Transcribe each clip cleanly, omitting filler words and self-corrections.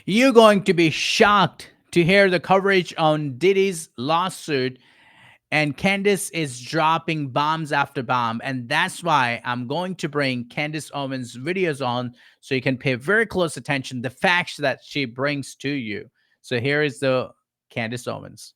You're going to be shocked to hear the coverage on Diddy's lawsuit, and Candace is dropping bombs after bomb. And that's why I'm going to bring Candace Owens' videos on so you can pay very close attention the facts that she brings to you. So here is the Candace Owens.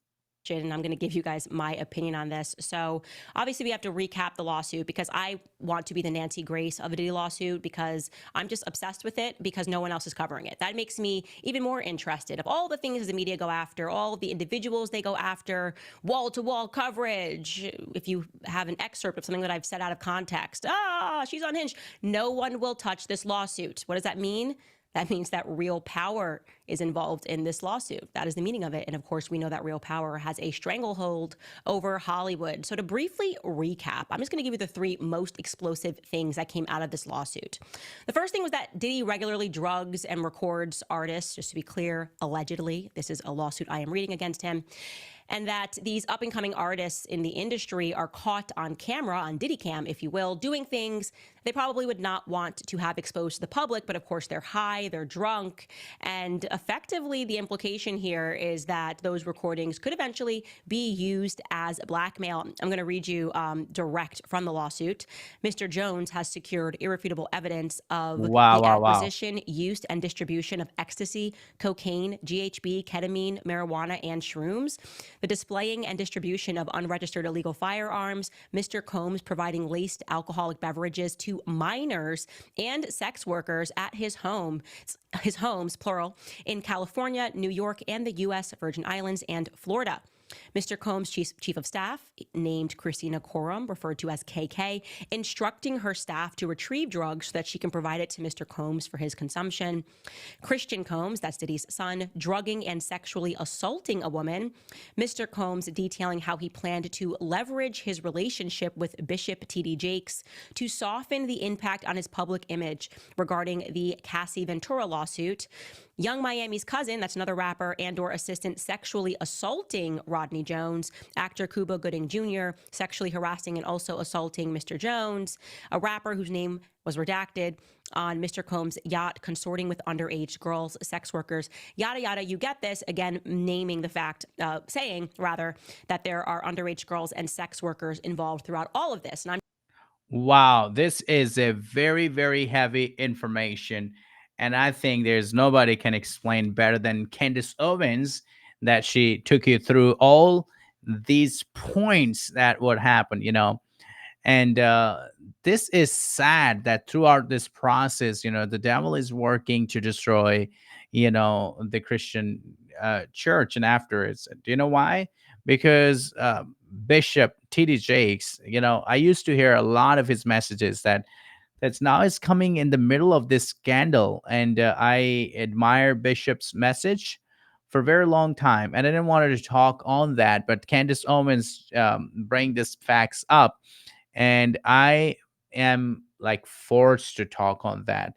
And I'm going to give you guys my opinion on this. So, obviously, we have to recap the lawsuit because I want to be the Nancy Grace of the Diddy lawsuit because I'm just obsessed with it because no one else is covering it. That makes me even more interested. Of all the things the media go after, all of the individuals they go after, wall to wall coverage. If you have an excerpt of something that I've said out of context, she's unhinged. No one will touch this lawsuit. What does that mean? That means that real power is involved in this lawsuit. That is the meaning of it. And of course, we know that real power has a stranglehold over Hollywood. So to briefly recap, I'm just going to give you the three most explosive things that came out of this lawsuit. The first thing was that Diddy regularly drugs and records artists, just to be clear, allegedly. This is a lawsuit I am reading against him. And that these up-and-coming artists in the industry are caught on camera, on Diddy cam, if you will, doing things they probably would not want to have exposed to the public, but of course they're high, they're drunk, and effectively the implication here is that those recordings could eventually be used as blackmail. I'm going to read you direct from the lawsuit. Mr. Jones has secured irrefutable evidence of Wow, the wow, wow. acquisition, use, and distribution of ecstasy, cocaine, GHB, ketamine, marijuana, and shrooms, the displaying and distribution of unregistered illegal firearms, Mr. Combs providing laced alcoholic beverages to minors and sex workers at his homes, plural, in California, New York, and the U.S. Virgin Islands and Florida. Mr. Combs' chief of staff, named Christina Coram, referred to as KK, instructing her staff to retrieve drugs so that she can provide it to Mr. Combs for his consumption. Christian Combs, that's Diddy's son, drugging and sexually assaulting a woman. Mr. Combs detailing how he planned to leverage his relationship with Bishop T.D. Jakes to soften the impact on his public image regarding the Cassie Ventura lawsuit. Young Miami's cousin, that's another rapper and or assistant, sexually assaulting Rodney Jones. Actor Cuba Gooding Jr. sexually harassing and also assaulting Mr. Jones. A rapper whose name was redacted on Mr. Combs' yacht, consorting with underage girls, sex workers, yada, yada. You get this, again, naming the fact, saying, rather, that there are underage girls and sex workers involved throughout all of this. And I'm Wow, this is a very, very heavy information. And I think there's nobody can explain better than Candace Owens that she took you through all these points that would happen. And this is sad that throughout this process, the devil is working to destroy, the Christian church and after it's, do you know why? Because Bishop T.D. Jakes, I used to hear a lot of his messages that's now is coming in the middle of this scandal. And I admire Bishop's message for a very long time. And I didn't want to talk on that, but Candace Owens bring this facts up. And I am like forced to talk on that.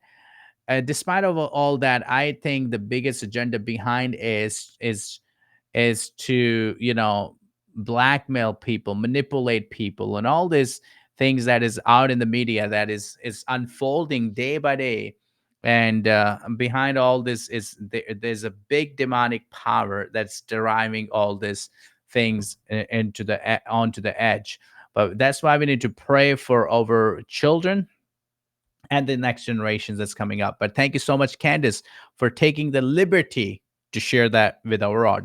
Despite of all that, I think the biggest agenda behind is to blackmail people, manipulate people, and all these things that is out in the media that is unfolding day by day. And behind all this is there's a big demonic power that's deriving all these things onto the edge. But that's why we need to pray for our children and the next generations that's coming up. But thank you so much, Candace, for taking the liberty to share that with our audience.